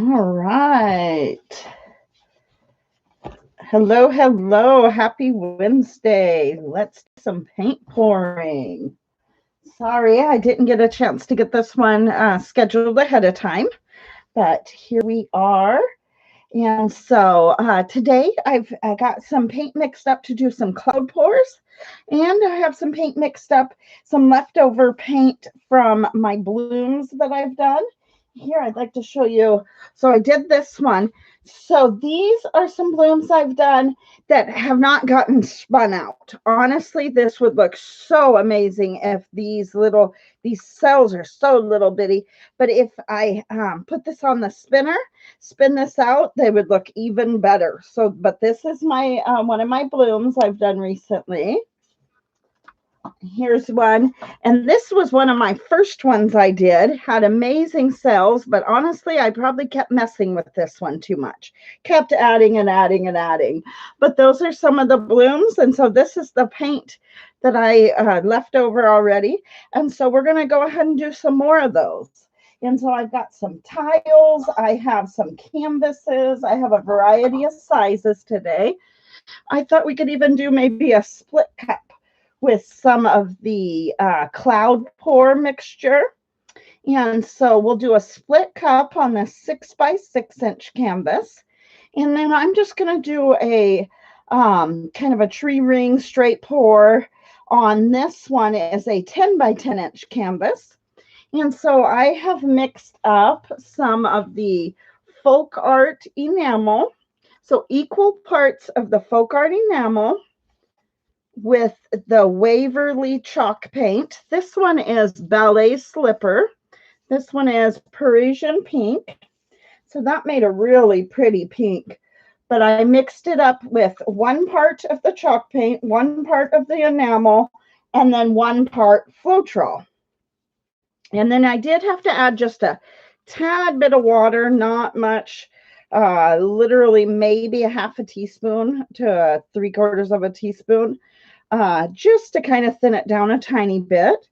All right. Hello, hello. Happy Wednesday. Let's do some paint pouring. Sorry, I didn't get a chance to get this one scheduled ahead of time, but here we are. And so today I've got some paint mixed up to do some cloud pours, and I have some paint mixed up, some leftover paint from my blooms that I've done. Here, I'd like to show you. So I did this one. So these are some blooms I've done that have not gotten spun out. Honestly, this would look so amazing if these cells are so little bitty. But if I put this on the spinner, spin this out, they would look even better. So, but this is my one of my blooms I've done recently. Here's one, and this was one of my first ones I did. Had amazing cells, but honestly, I probably kept messing with this one too much. Kept adding and adding and adding. But those are some of the blooms, and so this is the paint that I left over already. And so we're going to go ahead and do some more of those. And so I've got some tiles, I have some canvases, I have a variety of sizes today. I thought we could even do maybe a split cup with some of the cloud pour mixture. And so we'll do a split cup on this 6x6-inch canvas. And then I'm just going to do a kind of a tree ring straight pour on this one is a 10x10-inch canvas. And so I have mixed up some of the folk art enamel. So equal parts of the folk art enamel with the Waverly chalk paint. This one is Ballet Slipper. This one is Parisian Pink. So that made a really pretty pink. But I mixed it up with one part of the chalk paint, one part of the enamel, and then one part Floetrol. And then I did have to add just a tad bit of water, not much, literally maybe a half a teaspoon to 3/4 of a teaspoon, just to kind of thin it down a tiny bit.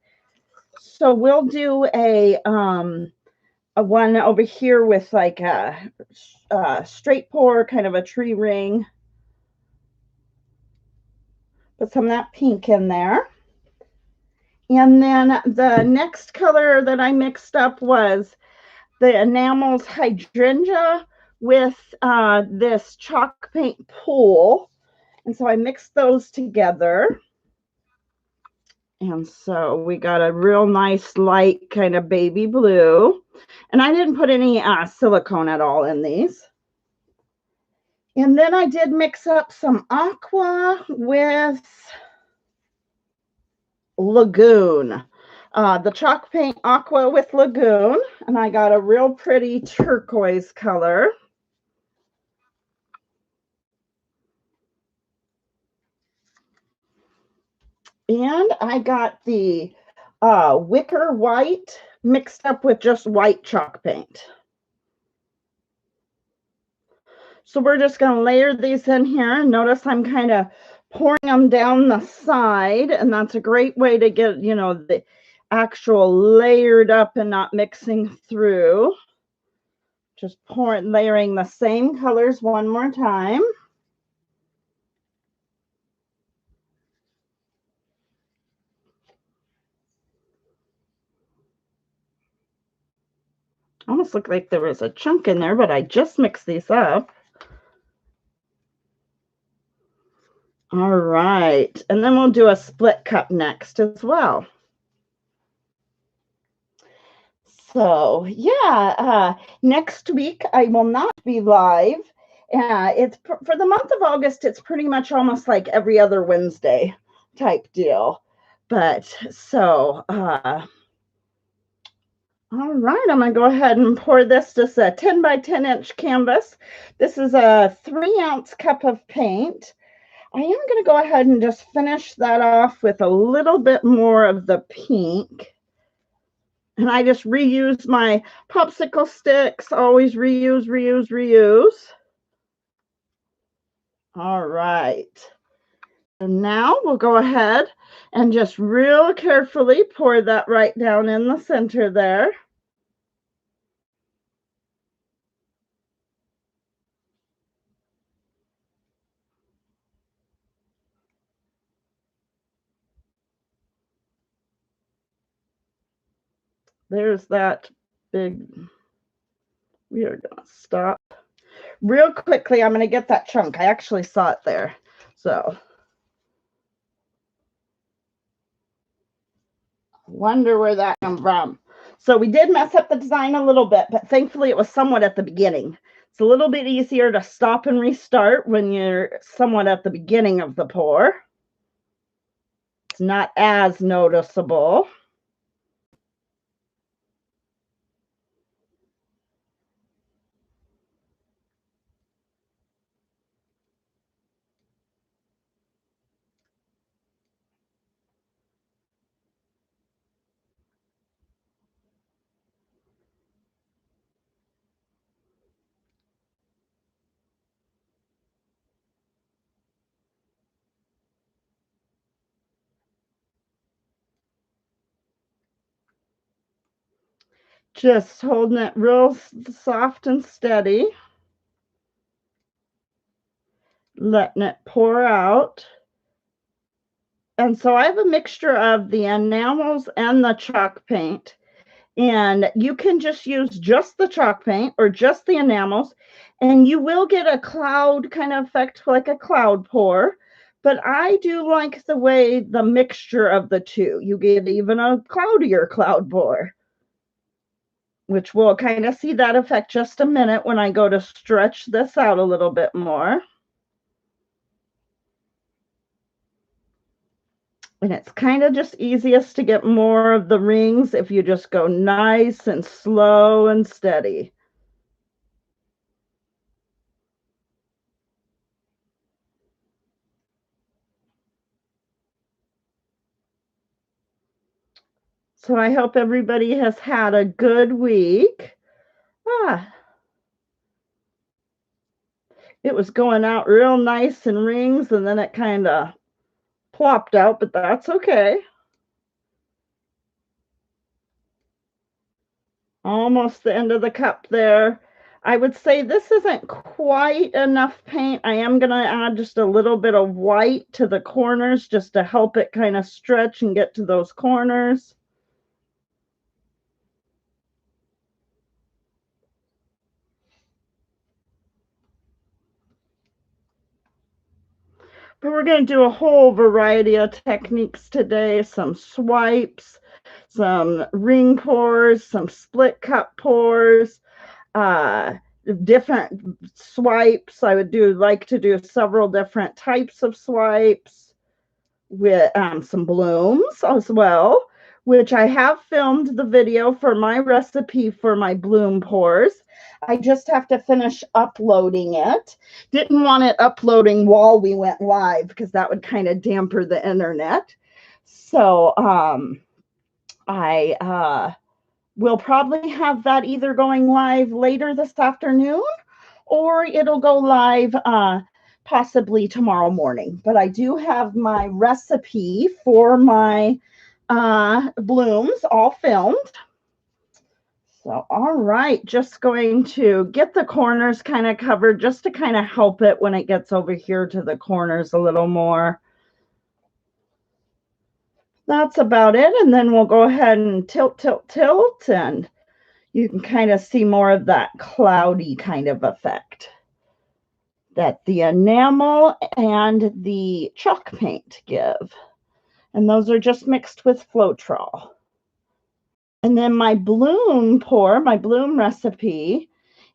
So we'll do a one over here with like a straight pour, kind of a tree ring. Put some of that pink in there. And then the next color that I mixed up was the enamels hydrangea with this chalk paint pool. And so I mixed those together. And so we got a real nice light kind of baby blue. And I didn't put any silicone at all in these. And then I did mix up some aqua with Lagoon. The chalk paint aqua with Lagoon, and I got a real pretty turquoise color. And I got the wicker white mixed up with just white chalk paint. So we're just going to layer these in here. Notice I'm kind of pouring them down the side, and that's a great way to get, you know, the actual layered up and not mixing through. Just layering the same colors one more time. Almost looked like there was a chunk in there, but I just mixed these up. All right, and then we'll do a split cup next as well. So yeah, next week I will not be live. It's for the month of August. It's pretty much almost like every other Wednesday type deal. But so all right, I'm going to go ahead and pour this. Just a 10x10-inch canvas. This is a 3-ounce cup of paint. I am going to go ahead and just finish that off with a little bit more of the pink. And I just reuse my popsicle sticks. Always reuse, reuse, reuse. All right. And now we'll go ahead and just real carefully pour that right down in the center there. There's that big, we are going to stop. Real quickly, I'm going to get that chunk. I actually saw it there. So, wonder where that came from. So we did mess up the design a little bit, but thankfully it was somewhat at the beginning. It's a little bit easier to stop and restart when you're somewhat at the beginning of the pour. It's not as noticeable. Just holding it real soft and steady. Letting it pour out. And so I have a mixture of the enamels and the chalk paint. And you can just use just the chalk paint or just the enamels, and you will get a cloud kind of effect, like a cloud pour. But I do like the way the mixture of the two, you get even a cloudier cloud pour, which we'll kind of see that effect just a minute when I go to stretch this out a little bit more. And it's kind of just easiest to get more of the rings if you just go nice and slow and steady. So I hope everybody has had a good week. It was going out real nice in rings, and then it kind of plopped out, but that's okay. Almost the end of the cup there. I would say this isn't quite enough paint. I am going to add just a little bit of white to the corners just to help it kind of stretch and get to those corners. But we're going to do a whole variety of techniques today. Some swipes, some ring pours, some split cup pours, different swipes. I would like to do several different types of swipes with some blooms as well, which I have filmed the video for my recipe for my bloom pours. I just have to finish uploading it. Didn't want it uploading while we went live because that would kind of damper the internet. So I will probably have that either going live later this afternoon or it'll go live possibly tomorrow morning. But I do have my recipe for my blooms all filmed. So, all right, just going to get the corners kind of covered just to kind of help it when it gets over here to the corners a little more. That's about it. And then we'll go ahead and tilt, and you can kind of see more of that cloudy kind of effect that the enamel and the chalk paint give. And those are just mixed with Floetrol. And then my bloom pour, my bloom recipe,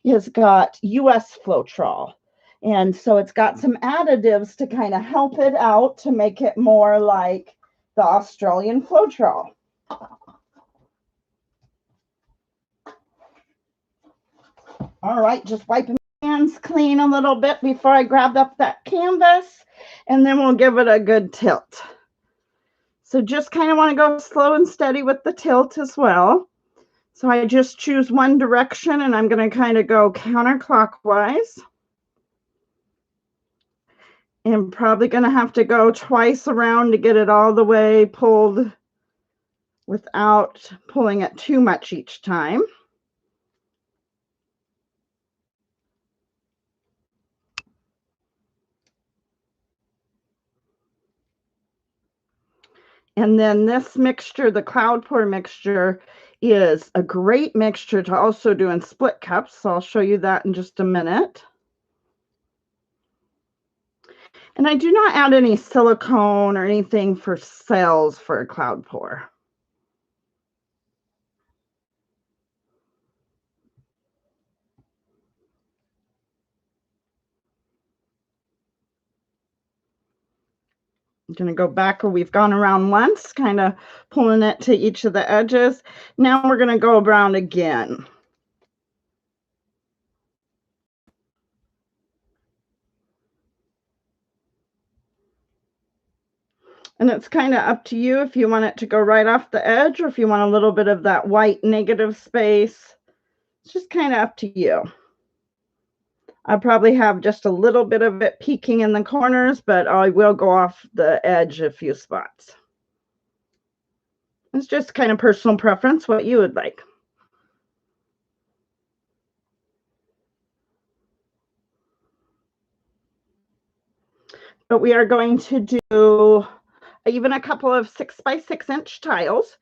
has got US Floetrol. And so it's got some additives to kind of help it out to make it more like the Australian Floetrol. All right, just wiping my hands clean a little bit before I grab up that canvas, and then we'll give it a good tilt. So just kind of want to go slow and steady with the tilt as well. So I just choose one direction and I'm going to kind of go counterclockwise. And probably going to have to go twice around to get it all the way pulled without pulling it too much each time. And then this mixture, the cloud pour mixture, is a great mixture to also do in split cups. So I'll show you that in just a minute. And I do not add any silicone or anything for cells for a cloud pour. I'm going to go back where we've gone around once, kind of pulling it to each of the edges. Now we're going to go around again. And it's kind of up to you if you want it to go right off the edge or if you want a little bit of that white negative space. It's just kind of up to you. I probably have just a little bit of it peeking in the corners, but I will go off the edge a few spots. It's just kind of personal preference, what you would like. But we are going to do even a couple of 6 by 6 inch tiles.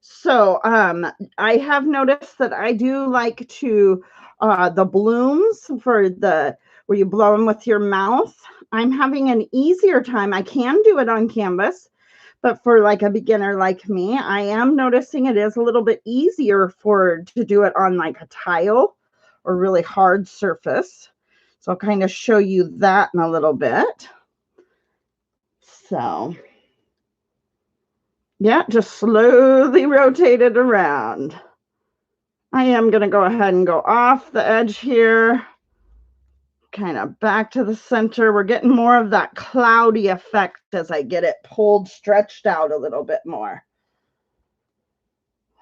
So I have noticed that I do like to the blooms for the where you blow them with your mouth. I'm having an easier time. I can do it on canvas, but for like a beginner like me, I am noticing it is a little bit easier to do it on like a tile or really hard surface. So I'll kind of show you that in a little bit. So yeah, just slowly rotate it around. I am going to go ahead and go off the edge here, kind of back to the center. We're getting more of that cloudy effect as I get it pulled, stretched out a little bit more.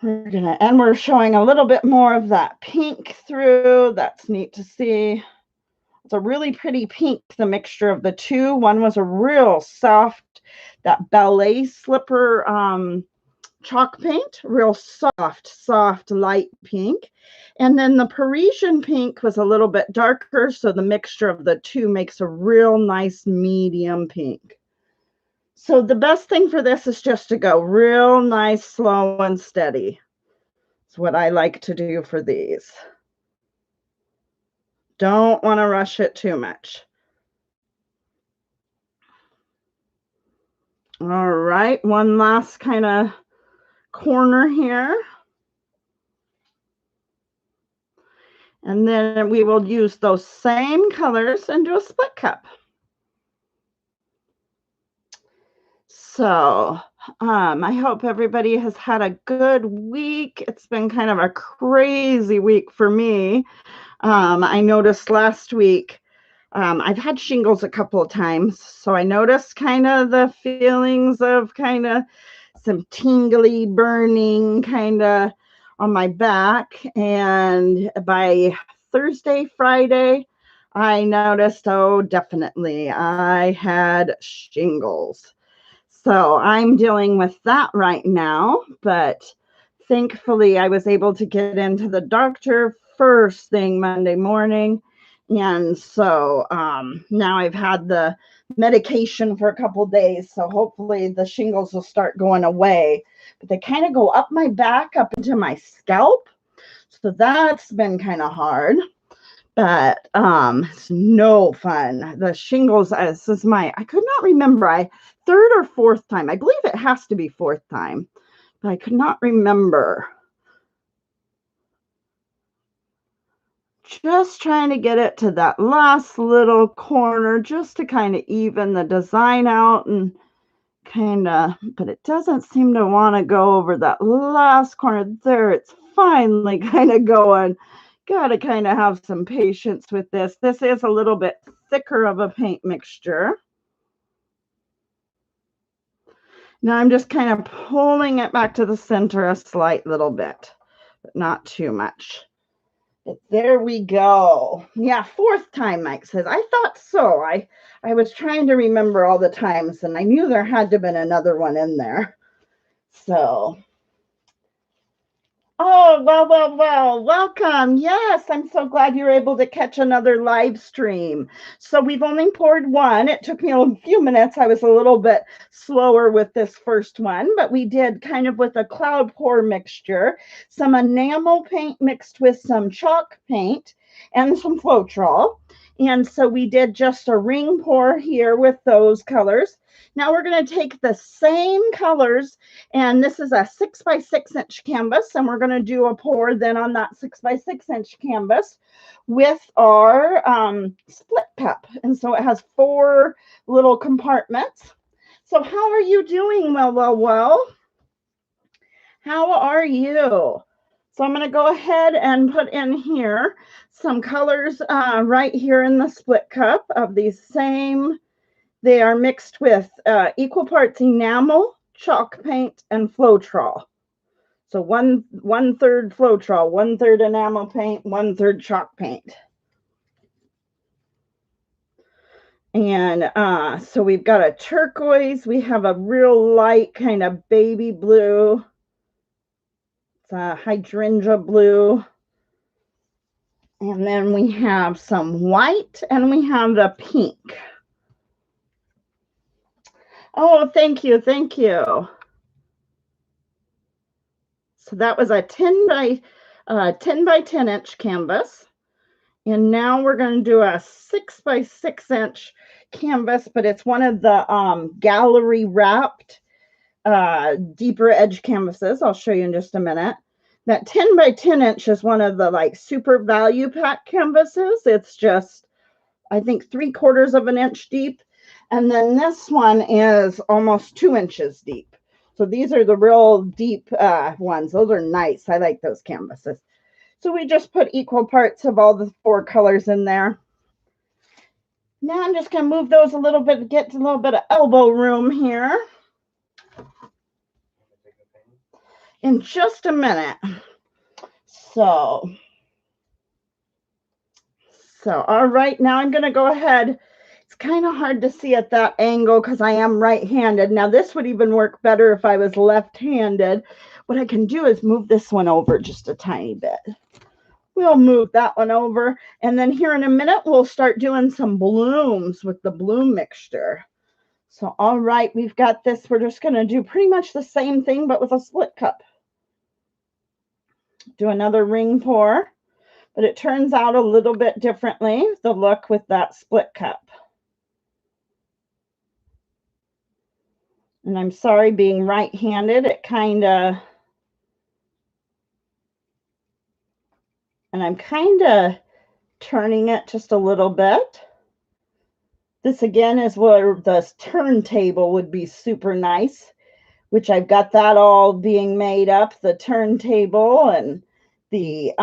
And we're showing a little bit more of that pink through. That's neat to see. It's a really pretty pink, the mixture of the two. One was a real soft, that ballet slipper chalk paint, real soft, light pink. And then the Parisian pink was a little bit darker, so the mixture of the two makes a real nice medium pink. So the best thing for this is just to go real nice, slow and steady. It's what I like to do for these. Don't want to rush it too much. All right, one last kind of corner here. And then we will use those same colors and do a split cup. So I hope everybody has had a good week. It's been kind of a crazy week for me. I noticed last week, I've had shingles a couple of times. So I noticed kind of the feelings of kind of some tingly burning kind of on my back. And by Thursday, Friday, I noticed, oh, definitely, I had shingles. So I'm dealing with that right now, but thankfully I was able to get into the doctor first thing Monday morning. And so now I've had the medication for a couple of days. So hopefully the shingles will start going away. But they kind of go up my back, up into my scalp. So that's been kind of hard. But it's no fun. The shingles, this is I could not remember, third or fourth time. I believe it has to be fourth time. But I could not remember. Just trying to get it to that last little corner just to kind of even the design out and kind of, but it doesn't seem to want to go over that last corner there. It's finally kind of going. Got to kind of have some patience with this. This is a little bit thicker of a paint mixture. Now I'm just kind of pulling it back to the center a slight little bit, but not too much. But there we go. Yeah, fourth time, Mike says. I thought so. I was trying to remember all the times, and I knew there had to have been another one in there. So, Oh, well, welcome. Yes, I'm so glad you're able to catch another live stream. So we've only poured one. It took me a few minutes. I was a little bit slower with this first one, but we did kind of with a cloud pour mixture, some enamel paint mixed with some chalk paint and some Floetrol. And so we did just a ring pour here with those colors. Now we're going to take the same colors, and this is a 6x6 inch canvas, and we're going to do a pour then on that 6x6 inch canvas with our split cup. And so it has 4 little compartments. So how are you doing? Well. How are you? So I'm going to go ahead and put in here some colors right here in the split cup of these same. They are mixed with equal parts enamel, chalk paint, and Floetrol. So one third Floetrol, 1/3 enamel paint, 1/3 chalk paint. And so we've got a turquoise. We have a real light kind of baby blue. It's a hydrangea blue. And then we have some white, and we have the pink. Oh, thank you. So that was a 10 by 10 inch canvas. And now we're going to do a 6x6 inch canvas, but it's one of the gallery wrapped deeper edge canvases. I'll show you in just a minute. That 10 by 10 inch is one of the like super value pack canvases. It's just, I think, 3/4 of an inch deep. And then this one is almost 2 inches deep. So these are the real deep ones. Those are nice. I like those canvases. So we just put equal parts of all the 4 colors in there. Now I'm just going to move those a little bit, get a little bit of elbow room here. In just a minute. So all right, now I'm going to go ahead. It's kind of hard to see at that angle because I am right-handed. Now this would even work better if I was left-handed. What I can do is move this one over just a tiny bit. We'll move that one over. And then here in a minute, we'll start doing some blooms with the bloom mixture. So, all right, we've got this. We're just going to do pretty much the same thing, but with a split cup. Do another ring pour, but it turns out a little bit differently, the look with that split cup. And I'm sorry, being right-handed, it kind of, and I'm kind of turning it just a little bit. This again is where the turntable would be super nice, which I've got that all being made up, the turntable and the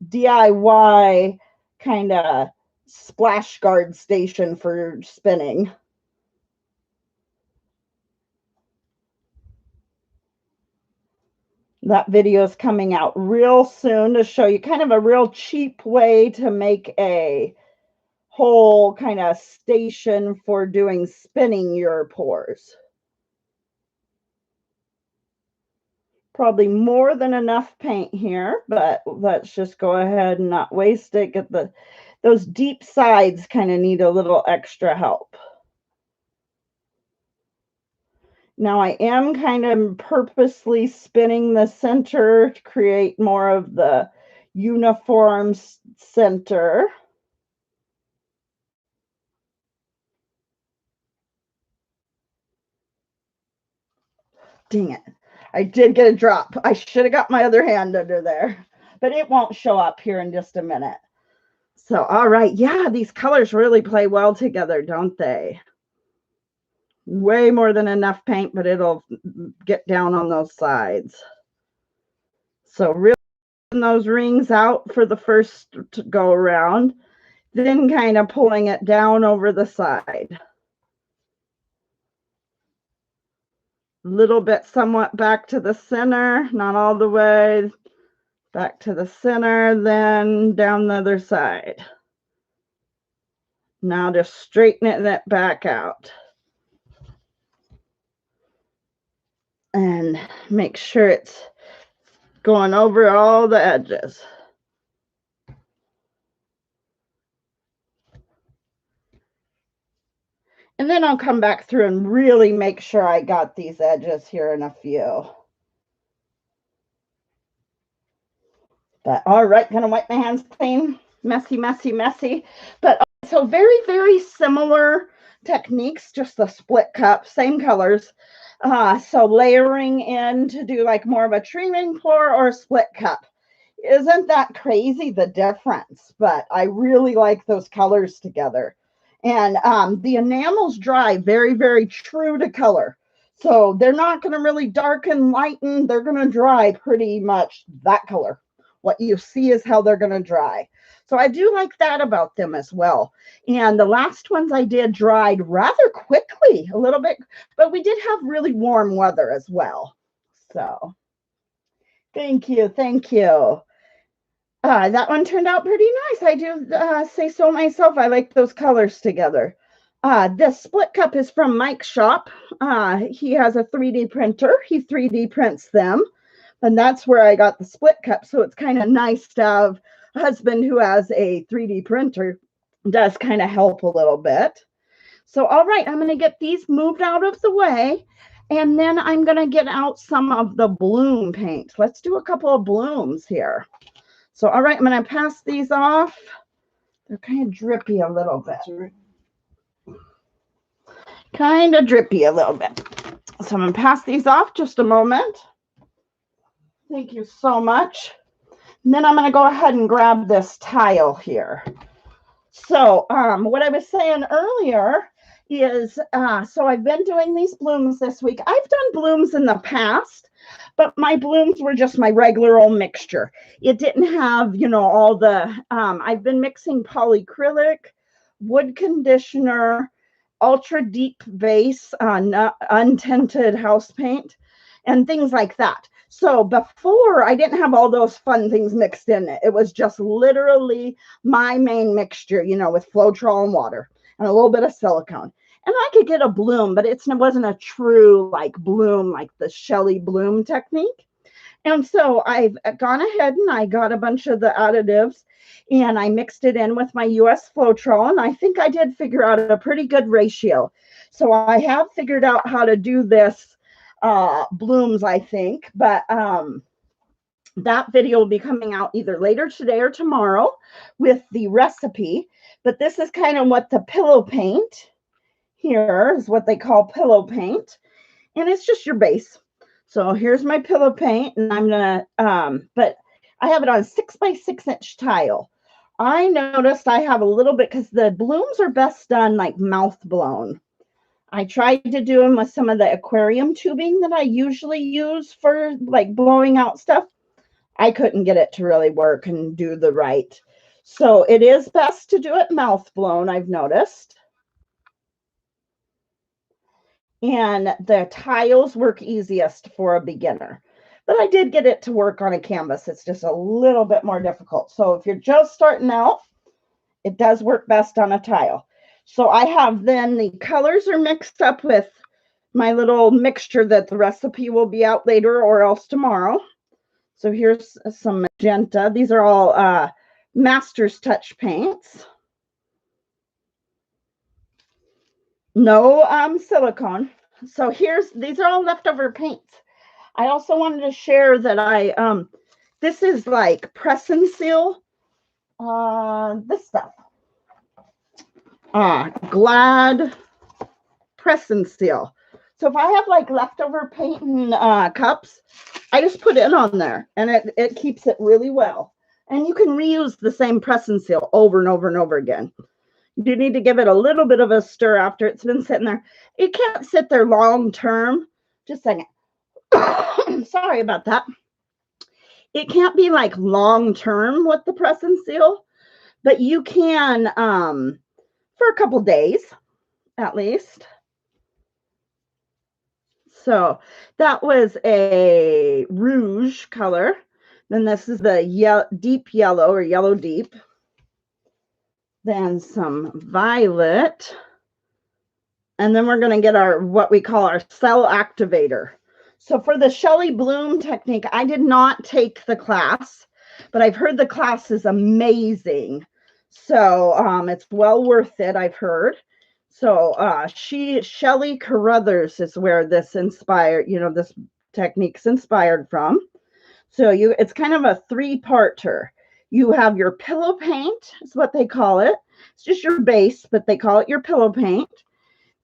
DIY kind of splash guard station for spinning. That video is coming out real soon to show you kind of a real cheap way to make a whole kind of station for doing spinning your pours. Probably more than enough paint here, but let's just go ahead and not waste it. Get those deep sides kind of need a little extra help. Now I am kind of purposely spinning the center to create more of the uniform center. Dang it. I did get a drop. I should have got my other hand under there, but it won't show up here in just a minute. So, all right. Yeah, these colors really play well together, don't they? Way more than enough paint, but it'll get down on those sides. So really those rings out for the first go around, then kind of pulling it down over the side. Little bit somewhat back to the center, not all the way, back to the center, then down the other side. Now just straightening it back out. And make sure it's Going over all the edges. And then I'll come back through and really make sure I got these edges here in a few. But all right, gonna wipe my hands clean. Messy, messy, messy. But so very, very similar techniques, just the split cup, same colors. So layering in to do like more of a tree ring pour or a split cup. Isn't that crazy, the difference? But I really like those colors together. And the enamels dry very, very true to color. So they're not going to really darken, lighten. They're going to dry pretty much that color. What you see is how they're going to dry. So I do like that about them as well. And the last ones I did dried rather quickly, a little bit, but we did have really warm weather as well. So thank you. Thank you. That one turned out pretty nice. I do say so myself. I like those colors together. The split cup is from Mike's shop. He has a 3D printer. He 3D prints them. And that's where I got the split cup. So it's kind of nice to have a husband who has a 3D printer. Does kind of help a little bit. So, all right, I'm going to get these moved out of the way. And then I'm going to get out some of the bloom paint. Let's do a couple of blooms here. So, all right, I'm going to pass these off. They're kind of drippy a little bit. Kind of drippy a little bit. So I'm going to pass these off just a moment. Thank you so much. And then I'm going to go ahead and grab this tile here. So what I was saying earlier is, so I've been doing these blooms this week. I've done blooms in the past, but my blooms were just my regular old mixture. It didn't have, you know, all the, I've been mixing polyacrylic, wood conditioner, ultra deep base, untinted house paint, and things like that. So before, I didn't have all those fun things mixed in it. It was just literally my main mixture, you know, with Floetrol and water and a little bit of silicone. And I could get a bloom, but it wasn't a true like bloom, like the Shelly bloom technique. And so I've gone ahead and I got a bunch of the additives and I mixed it in with my US Floetrol. And I think I did figure out a pretty good ratio. So I have figured out how to do this blooms, I think, but that video will be coming out either later today or tomorrow with the recipe. But this is kind of what the pillow paint here is, what they call pillow paint, and it's just your base. So here's my pillow paint, and I'm gonna but I have it on 6 by 6 inch tile. I noticed I have a little bit because the blooms are best done like mouth blown. I tried to do them with some of the aquarium tubing that I usually use for like blowing out stuff. I couldn't get it to really work and do the right. So it is best to do it mouth blown, I've noticed. And the tiles work easiest for a beginner. But I did get it to work on a canvas. It's just a little bit more difficult. So if you're just starting out, it does work best on a tile. So I have then the colors are mixed up with my little mixture that the recipe will be out later or else tomorrow. So here's some magenta. These are all Master's Touch paints. No silicone. So these are all leftover paints. I also wanted to share that this is like press and seal. This stuff. Glad press and seal. So if I have like leftover paint in cups, I just put it on there and it keeps it really well. And you can reuse the same press and seal over and over and over again. You do need to give it a little bit of a stir after it's been sitting there. It can't sit there long term. Just a second. Sorry about that. It can't be like long term with the press and seal, but you can for a couple days at least. So that was a rouge color. Then this is the deep yellow or yellow deep. Then some violet. And then we're going to get what we call our cell activator. So for the Shelley Bloom technique, I did not take the class, but I've heard the class is amazing. So it's well worth it, I've heard. So Shelley Carruthers is where this inspired, this technique's inspired from. So it's kind of a three-parter. You have your pillow paint, is what they call it. It's just your base, but they call it your pillow paint.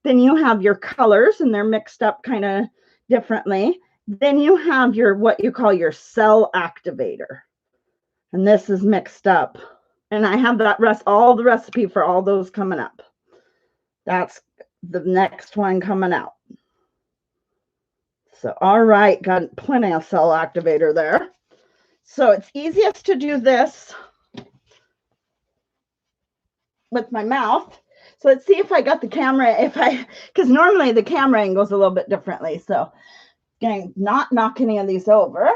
Then you have your colors, and they're mixed up kind of differently. Then you have what you call your cell activator. And this is mixed up. And I have all the recipe for all those coming up. That's the next one coming out. So, all right, got plenty of cell activator there. So it's easiest to do this with my mouth. So let's see if I got the camera, because normally the camera angle's a little bit differently. So again, not knock any of these over.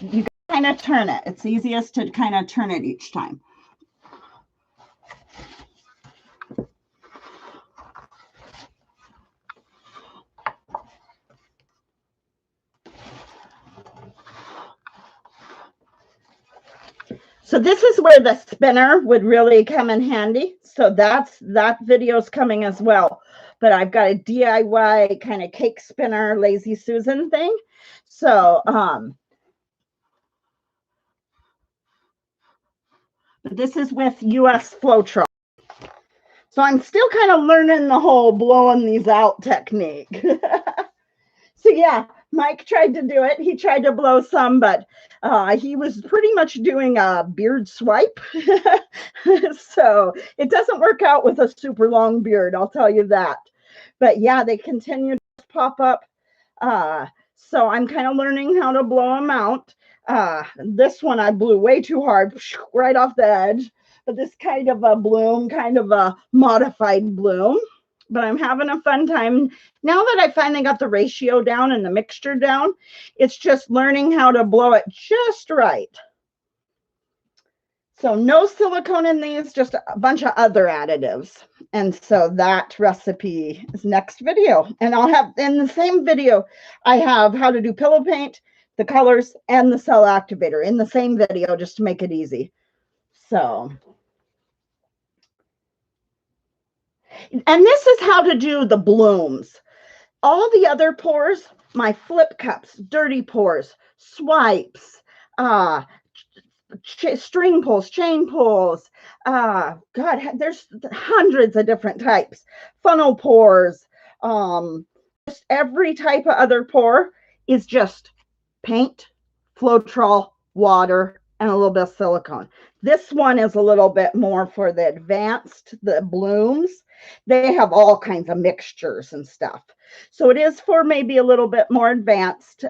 You kind of turn it. It's easiest to kind of turn it each time. So this is where the spinner would really come in handy. So that video's coming as well. But I've got a DIY kind of cake spinner, Lazy Susan thing. So this is with US Floetrol. So I'm still kind of learning the whole blowing these out technique. So yeah, Mike tried to do it. He tried to blow some, but he was pretty much doing a beard swipe. So it doesn't work out with a super long beard, I'll tell you that. But yeah, they continue to pop up. So I'm kind of learning how to blow them out. This one I blew way too hard, right off the edge. But this kind of a bloom, kind of a modified bloom. But I'm having a fun time. Now that I finally got the ratio down and the mixture down, it's just learning how to blow it just right. So no silicone in these, just a bunch of other additives. And so that recipe is next video. And I'll have, in the same video, I have how to do pillow paint, the colors, and the cell activator in the same video, just to make it easy. So... and this is how to do the blooms. All the other pours, my flip cups, dirty pours, swipes, string pulls, chain pulls. God, there's hundreds of different types. Funnel pours. Just every type of other pour is just paint, Floetrol, water, and a little bit of silicone. This one is a little bit more for the advanced, the blooms. They have all kinds of mixtures and stuff. So it is for maybe a little bit more advanced.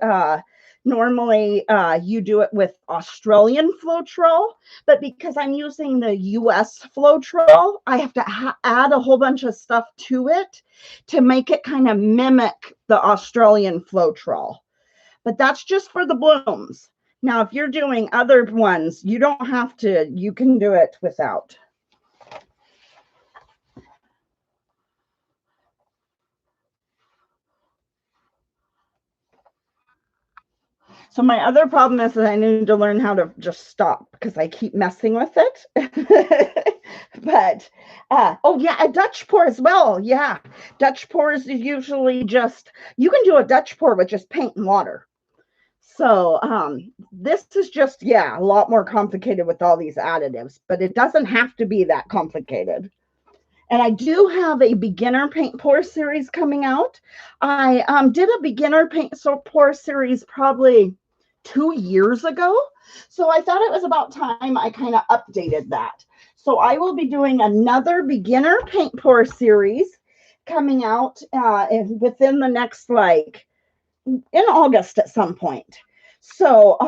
Normally, you do it with Australian Floetrol, but because I'm using the US Floetrol, I have to add a whole bunch of stuff to it to make it kind of mimic the Australian Floetrol. But that's just for the blooms. Now, if you're doing other ones, you don't have to, you can do it without. So my other problem is that I need to learn how to just stop because I keep messing with it. But, oh yeah, a Dutch pour as well. Yeah, Dutch pour is usually just, you can do a Dutch pour with just paint and water. So this is just, yeah, a lot more complicated with all these additives, but it doesn't have to be that complicated. And I do have a beginner paint pour series coming out. I did a beginner paint pour series probably 2 years ago. So I thought it was about time I kind of updated that. So I will be doing another beginner paint pour series coming out within the next, like, in August at some point. So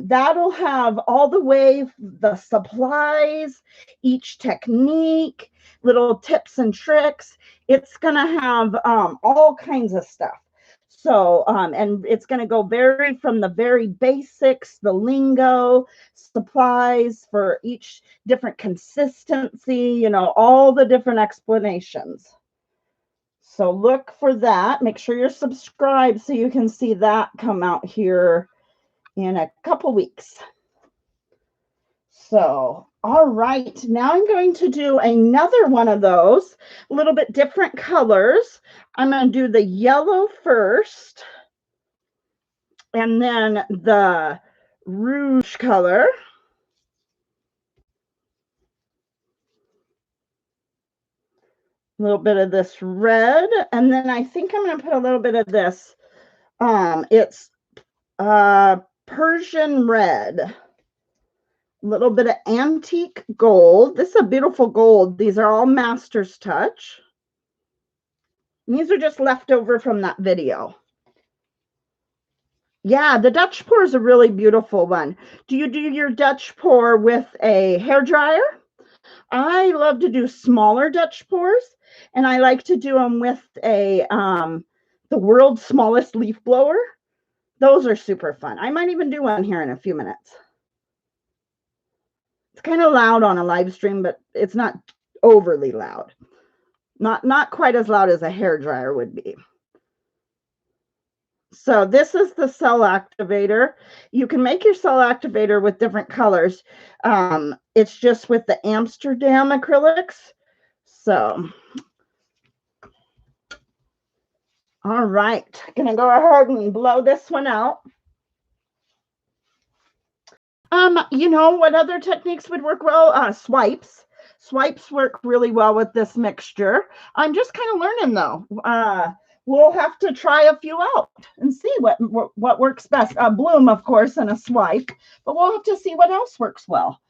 that'll have all the way the supplies, each technique, little tips and tricks. It's going to have all kinds of stuff. So, and it's going to go vary from the very basics, the lingo, supplies for each different consistency, you know, all the different explanations. So look for that. Make sure you're subscribed so you can see that come out here in a couple weeks. So, all right, now I'm going to do another one of those, a little bit different colors. I'm going to do the yellow first, and then the rouge color. A little bit of this red, and then I think I'm going to put a little bit of this. It's Persian red. A little bit of antique gold. This is a beautiful gold. These are all Master's Touch. And these are just left over from that video. Yeah, the Dutch pour is a really beautiful one. Do you do your Dutch pour with a hair dryer? I love to do smaller Dutch pours, and I like to do them with a the world's smallest leaf blower. Those are super fun. I might even do one here in a few minutes. It's kind of loud on a live stream, but it's not overly loud. Not quite as loud as a hair dryer would be. So this is the cell activator. You can make your cell activator with different colors. It's just with the Amsterdam acrylics. So, all right, gonna go ahead and blow this one out. You know what other techniques would work well? Swipes. Swipes work really well with this mixture. I'm just kind of learning though. We'll have to try a few out and see what works best. Bloom, of course, and a swipe, but we'll have to see what else works well.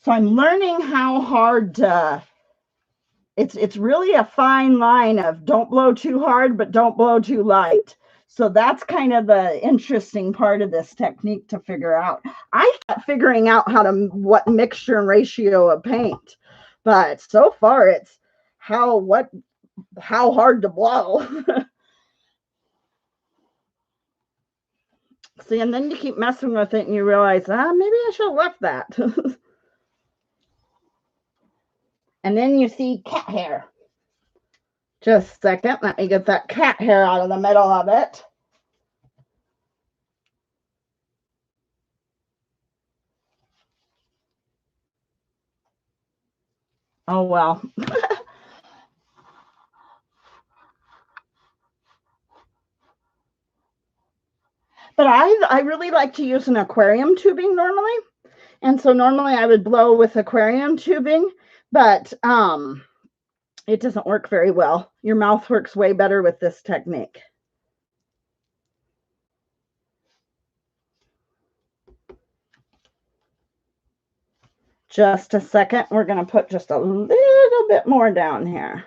So I'm learning how hard to, it's really a fine line of don't blow too hard, but don't blow too light. So that's kind of the interesting part of this technique to figure out. I thought figuring out what mixture and ratio of paint, but so far it's how hard to blow. See, and then you keep messing with it and you realize, maybe I should have left that. And then you see cat hair. Just a second, let me get that cat hair out of the middle of it. Oh, well. But I really like to use an aquarium tubing normally. And so normally I would blow with aquarium tubing, but it doesn't work very well. Your mouth works way better with this technique. Just a second. We're going to put just a little bit more down here.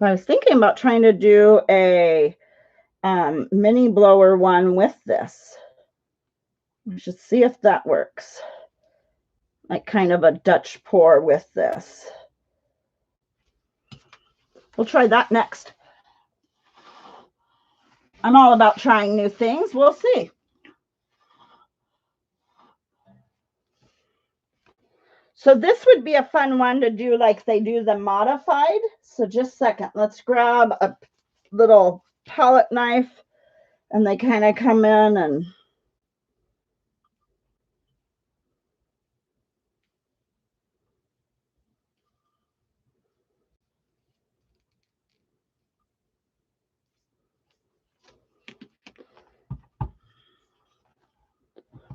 I was thinking about trying to do a mini blower one with this. We should see if that works. Like kind of a Dutch pour with this. We'll try that next. I'm all about trying new things. We'll see. So this would be a fun one to do like they do the modified. So just a second. Let's grab a little palette knife and they kind of come in and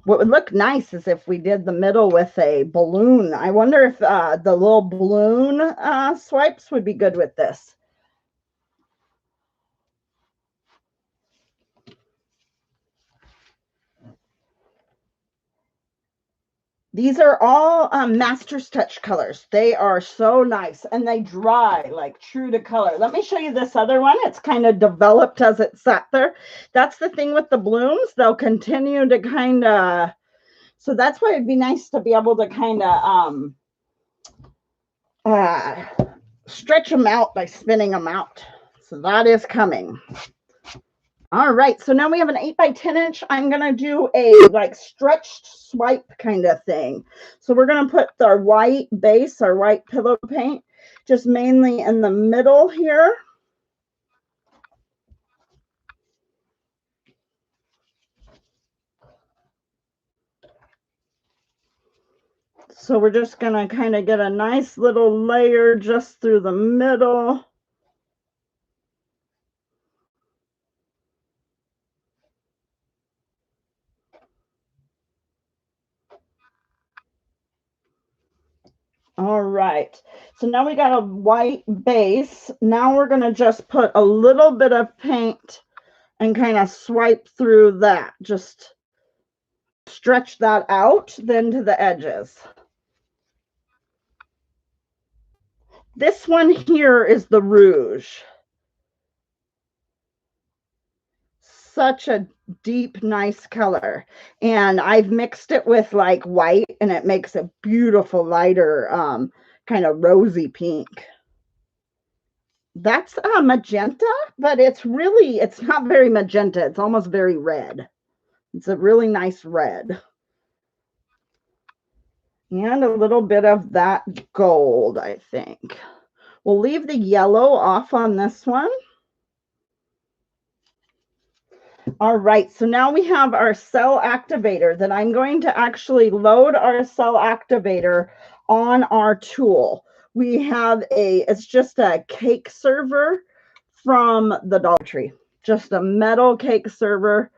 what would look nice is if we did the middle with a balloon. I wonder if the little balloon swipes would be good with this. These are all Master's Touch colors. They are so nice and they dry like true to color. Let me show you this other one. It's kind of developed as it sat there. That's the thing with the blooms. They'll continue to kind of, so that's why it'd be nice to be able to kind of stretch them out by spinning them out. So that is coming. All right, so now we have an 8 by 10 inch. I'm gonna do a like stretched swipe kind of thing. So we're gonna put our white base, our white pillow paint, just mainly in the middle here. So we're just gonna kind of get a nice little layer just through the middle. All right, so now we got a white base. Now we're gonna just put a little bit of paint and kind of swipe through that. Just stretch that out then to the edges. This one here is the rouge. Such a deep, nice color. And I've mixed it with like white and it makes a beautiful lighter kind of rosy pink. That's a magenta, but it's not very magenta. It's almost very red. It's a really nice red. And a little bit of that gold, I think. We'll leave the yellow off on this one. All right, so now we have our cell activator that I'm going to actually load our cell activator on our tool. We have it's just a cake server from the Dollar Tree, just a metal cake server.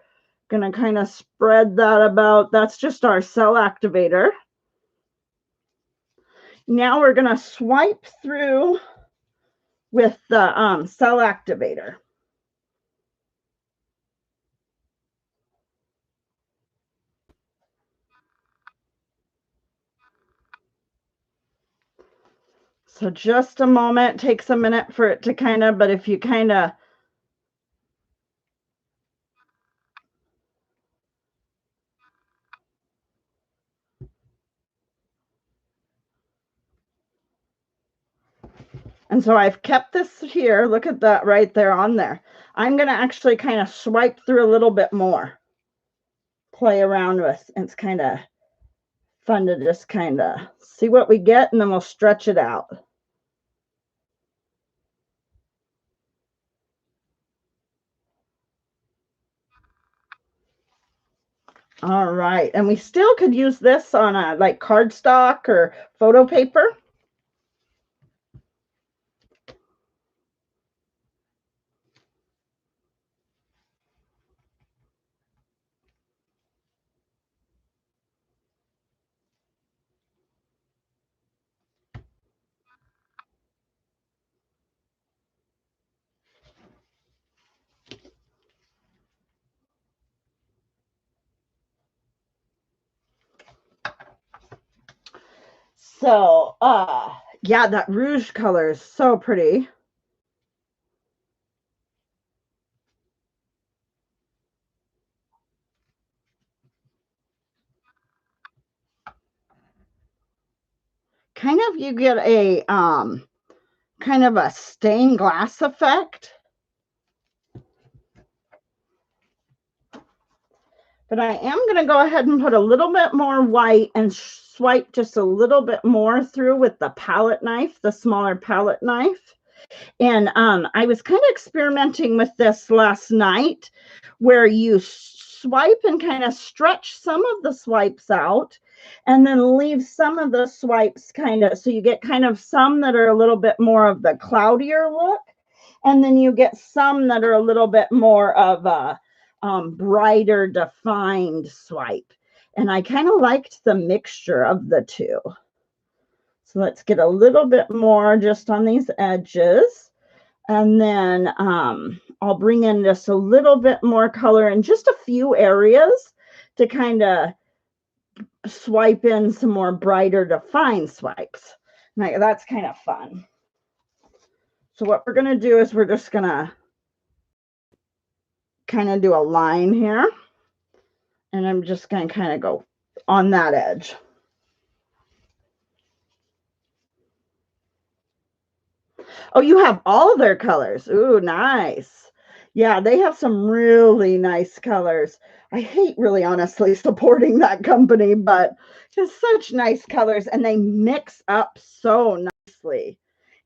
Gonna kind of spread that about. That's just our cell activator. Now we're gonna swipe through with the cell activator. So just a moment, takes a minute for it to kind of, but if you kind of and so I've kept this here. Look at that right there on there. I'm going to actually kind of swipe through a little bit more, play around with. It's kind of fun to just kind of see what we get, and then we'll stretch it out. All right, and we still could use this on a like cardstock or photo paper. So, yeah, that rouge color is so pretty. Kind of, you get a kind of a stained glass effect. But I am going to go ahead and put a little bit more white and swipe just a little bit more through with the palette knife, the smaller palette knife. And I was kind of experimenting with this last night, where you swipe and kind of stretch some of the swipes out and then leave some of the swipes kind of, so you get kind of some that are a little bit more of the cloudier look, and then you get some that are a little bit more of a brighter defined swipe. And I kind of liked the mixture of the two. So let's get a little bit more just on these edges. And then I'll bring in just a little bit more color in just a few areas to kind of swipe in some more brighter defined swipes. Like, that's kind of fun. So what we're going to do is we're just going to kind of do a line here. And I'm just going to kind of go on that edge. Oh, you have all their colors. Ooh, nice. Yeah, they have some really nice colors. I hate, really honestly, supporting that company, but just such nice colors, and they mix up so nicely.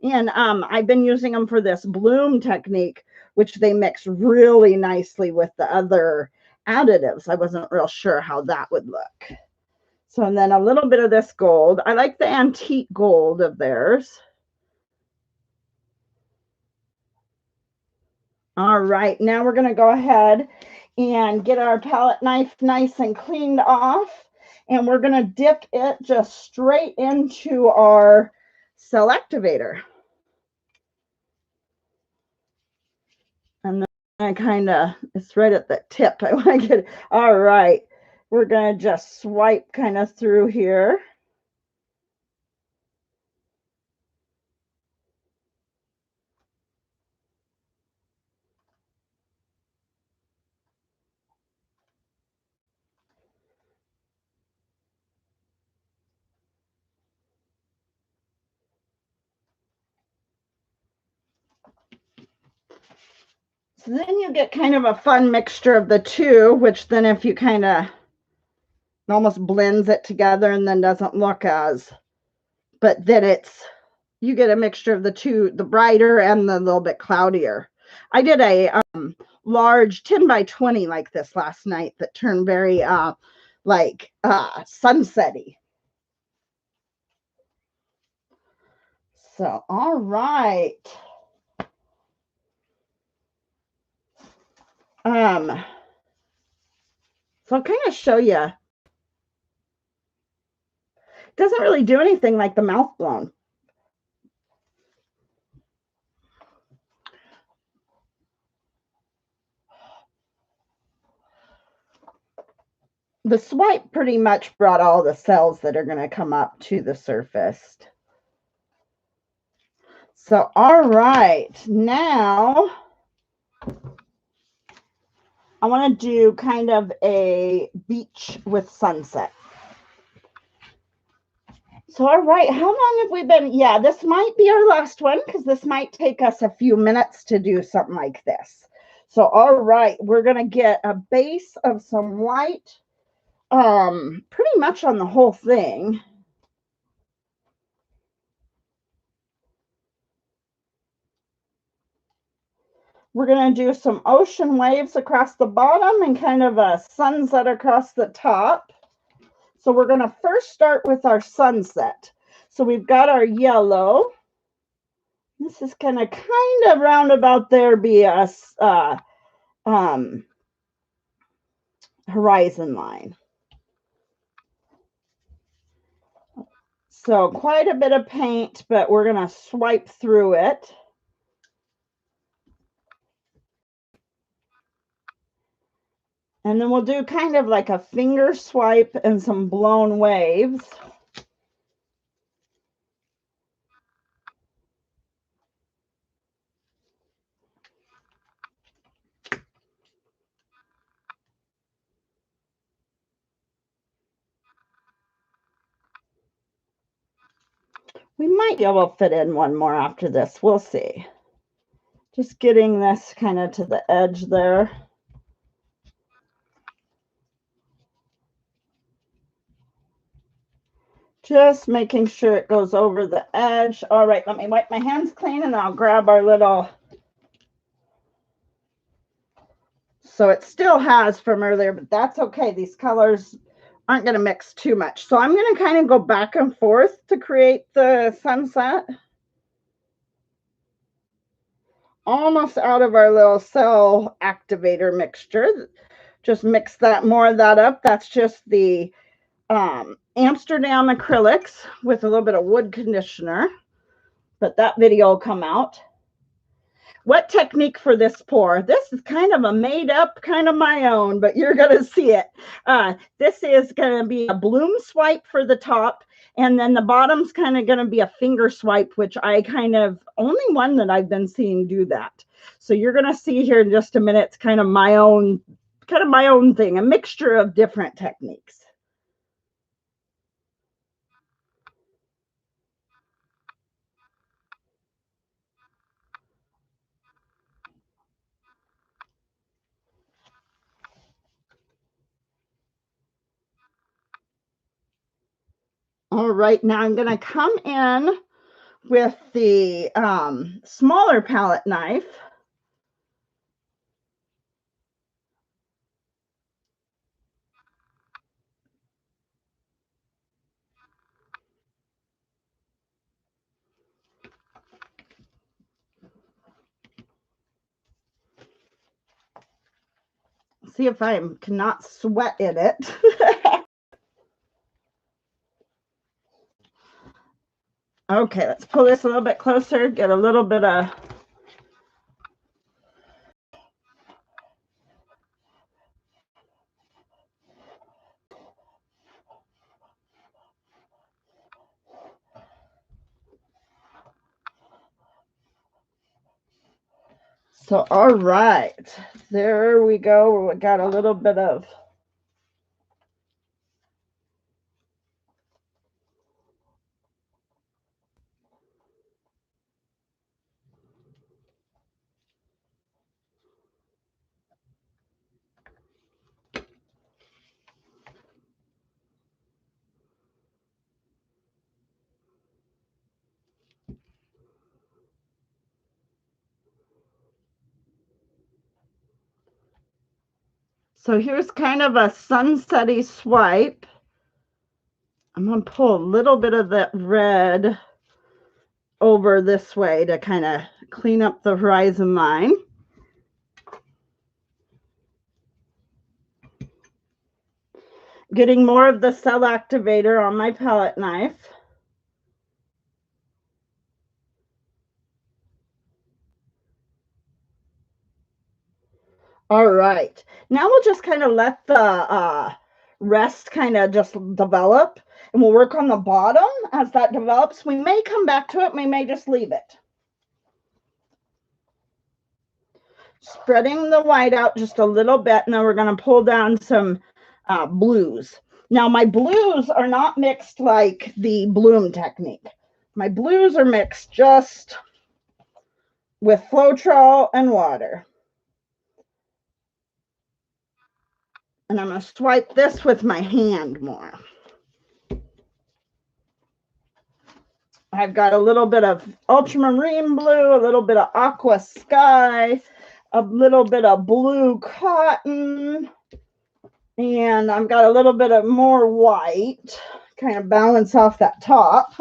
And I've been using them for this bloom technique, which they mix really nicely with the other additives. I wasn't real sure how that would look. So, and then a little bit of this gold. I like the antique gold of theirs. All right, now we're going to go ahead and get our palette knife nice and cleaned off. And we're going to dip it just straight into our cell activator. And then I kind of, it's right at the tip. I want to get it. All right, we're going to just swipe kind of through here. So then you get kind of a fun mixture of the two, which then if you kind of almost blends it together and then doesn't look as, but then it's, you get a mixture of the two, the brighter and the little bit cloudier. I did a large 10 by 20 like this last night that turned very sunsetty. So, all right. So I'll kind of show you. It doesn't really do anything like the mouth blown. The swipe pretty much brought all the cells that are going to come up to the surface. So, all right, now I want to do kind of a beach with sunset. So, all right, how long have we been? Yeah, this might be our last one because this might take us a few minutes to do something like this. So, all right, we're going to get a base of some white pretty much on the whole thing. We're going to do some ocean waves across the bottom and kind of a sunset across the top. So we're going to first start with our sunset. So we've got our yellow. This is going to kind of roundabout there be a horizon line. So quite a bit of paint, but we're going to swipe through it. And then we'll do kind of like a finger swipe and some blown waves. We might be able to fit in one more after this. We'll see. Just getting this kind of to the edge there. Just making sure it goes over the edge. All right, let me wipe my hands clean and I'll grab our little. So it still has from earlier, but that's okay. These colors aren't going to mix too much. So I'm going to kind of go back and forth to create the sunset. Almost out of our little cell activator mixture. Just mix that more of that up. That's just the Amsterdam acrylics with a little bit of wood conditioner, but that video will come out. What technique for this pour? This is kind of a made up, kind of my own, but you're going to see it. This is going to be a bloom swipe for the top, and then the bottom's kind of going to be a finger swipe, which I kind of, only one that I've been seeing do that. So you're going to see here in just a minute, it's kind of my own thing, a mixture of different techniques. All right, now I'm going to come in with the smaller palette knife. See if I cannot sweat in it. Okay, let's pull this a little bit closer, get a little bit of so all right, there we go. We got a little bit of so here's kind of a sunsetty swipe. I'm going to pull a little bit of that red over this way to kind of clean up the horizon line. Getting more of the cell activator on my palette knife. All right, now we'll just kind of let the rest kind of just develop, and we'll work on the bottom as that develops. We may come back to it, we may just leave it. Spreading the white out just a little bit, and then we're going to pull down some blues. Now, my blues are not mixed like the bloom technique. My blues are mixed just with Floetrol and water. And I'm going to swipe this with my hand more. I've got a little bit of ultramarine blue, a little bit of aqua sky, a little bit of blue cotton, and I've got a little bit of more white, kind of balance off that top,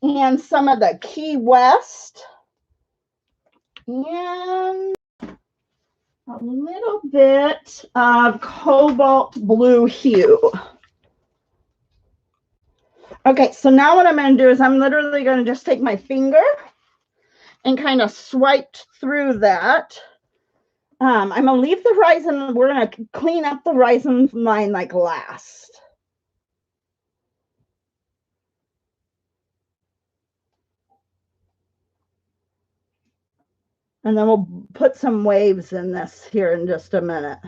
and some of the Key West, and a little bit of cobalt blue hue. Okay, so now what I'm going to do is I'm literally going to just take my finger and kind of swipe through that. I'm going to leave the horizon. We're going to clean up the horizon line like last. And then we'll put some waves in this here in just a minute.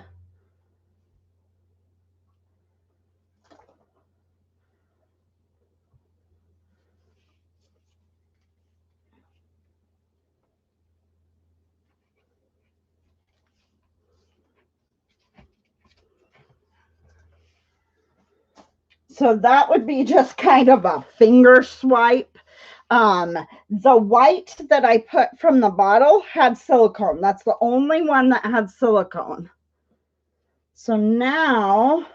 So that would be just kind of a finger swipe. The white that I put from the bottle had silicone. That's the only one that had silicone. So now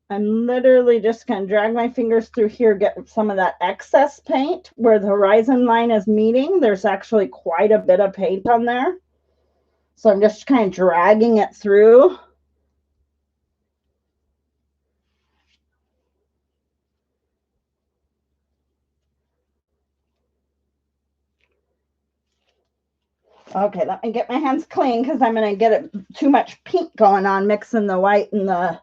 I'm literally just going to drag my fingers through here, get some of that excess paint where the horizon line is meeting. There's actually quite a bit of paint on there. So I'm just kind of dragging it through. Okay, let me get my hands clean because I'm going to get it too much pink going on, mixing the white and the...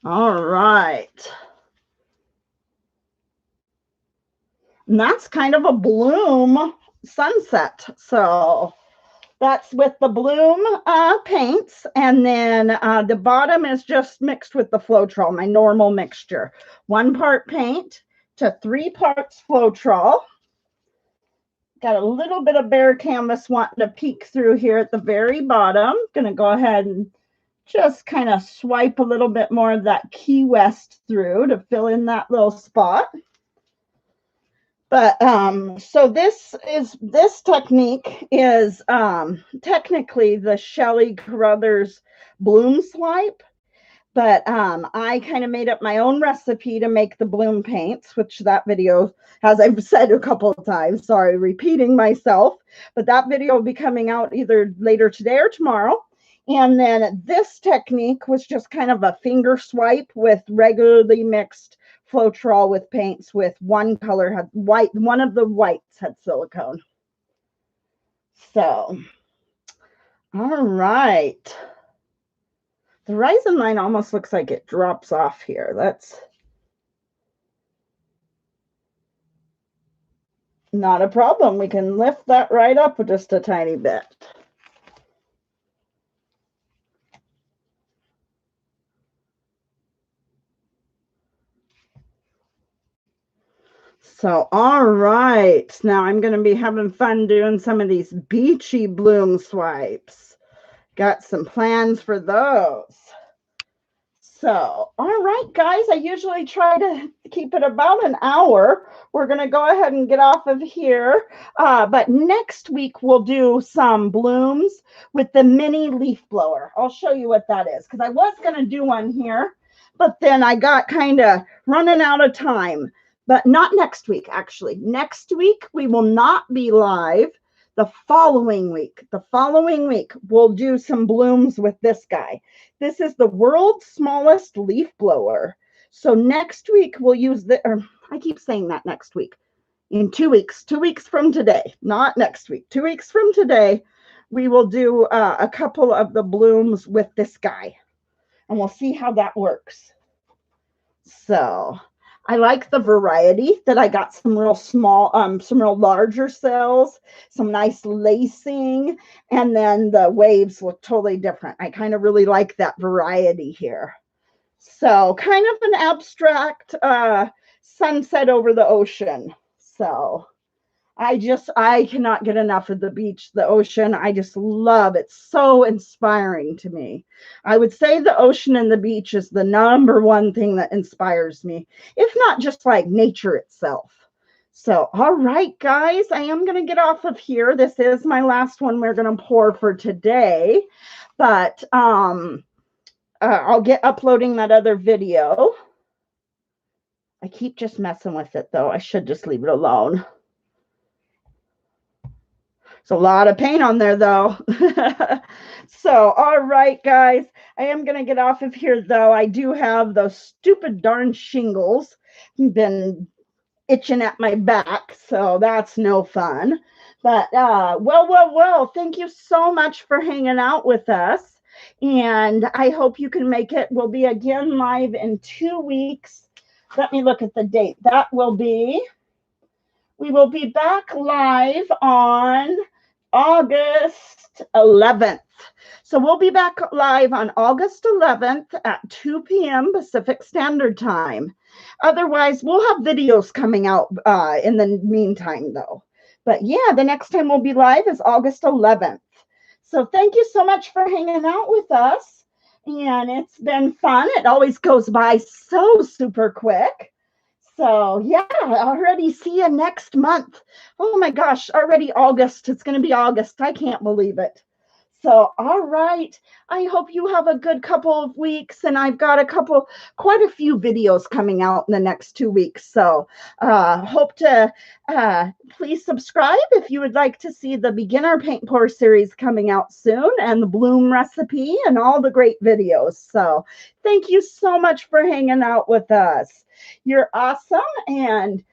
All right. And that's kind of a bloom sunset. So that's with the bloom paints. And then the bottom is just mixed with the Floetrol, my normal mixture. 1 part paint to 3 parts Floetrol. Got a little bit of bare canvas wanting to peek through here at the very bottom. Gonna go ahead and just kind of swipe a little bit more of that Key West through to fill in that little spot. But so this technique is technically the Shelley Carruthers bloom swipe, but I kind of made up my own recipe to make the bloom paints, which that video, as I've said a couple of times, sorry, repeating myself, but that video will be coming out either later today or tomorrow. And then this technique was just kind of a finger swipe with regularly mixed Floetrol with paints with one color had white, one of the whites had silicone. So, all right. The horizon line almost looks like it drops off here. That's not a problem. We can lift that right up just a tiny bit. So, all right. Now I'm going to be having fun doing some of these beachy bloom swipes. Got some plans for those. So, all right, guys, I usually try to keep it about an hour. We're going to go ahead and get off of here. But next week, we'll do some blooms with the mini leaf blower. I'll show you what that is because I was going to do one here, but then I got kind of running out of time. But not next week, actually. Next week, we will not be live. The following week, we'll do some blooms with this guy. This is the world's smallest leaf blower. So next week, we'll use the, or I keep saying that next week. In 2 weeks, 2 weeks from today, not next week, 2 weeks from today, we will do a couple of the blooms with this guy. And we'll see how that works. So I like the variety that I got some real small, some real larger cells, some nice lacing, and then the waves look totally different. I kind of really like that variety here. So kind of an abstract sunset over the ocean. So I cannot get enough of the beach, the ocean. I just love it. It's so inspiring to me. I would say the ocean and the beach is the number one thing that inspires me, if not just like nature itself. So, all right, guys, I am going to get off of here. This is my last one we're going to pour for today, but I'll get uploading that other video. I keep just messing with it, though. I should just leave it alone. It's a lot of paint on there, though. So, all right, guys, I am going to get off of here, though. I do have those stupid darn shingles been itching at my back, so that's no fun. But, well, thank you so much for hanging out with us. And I hope you can make it. We'll be again live in 2 weeks. Let me look at the date. We will be back live on August 11th. So we'll be back live on August 11th at 2 p.m. Pacific Standard Time. Otherwise, we'll have videos coming out in the meantime, though. But yeah, the next time we'll be live is August 11th. So thank you so much for hanging out with us. And it's been fun. It always goes by so super quick. So yeah, already see you next month. Oh my gosh, already August. It's going to be August. I can't believe it. So, all right. I hope you have a good couple of weeks. And I've got quite a few videos coming out in the next 2 weeks. So, hope to please subscribe if you would like to see the beginner paint pour series coming out soon and the bloom recipe and all the great videos. So, thank you so much for hanging out with us. You're awesome. And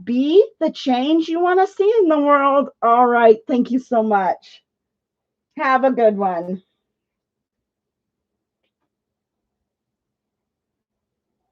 be the change you want to see in the world. All right. Thank you so much. Have a good one.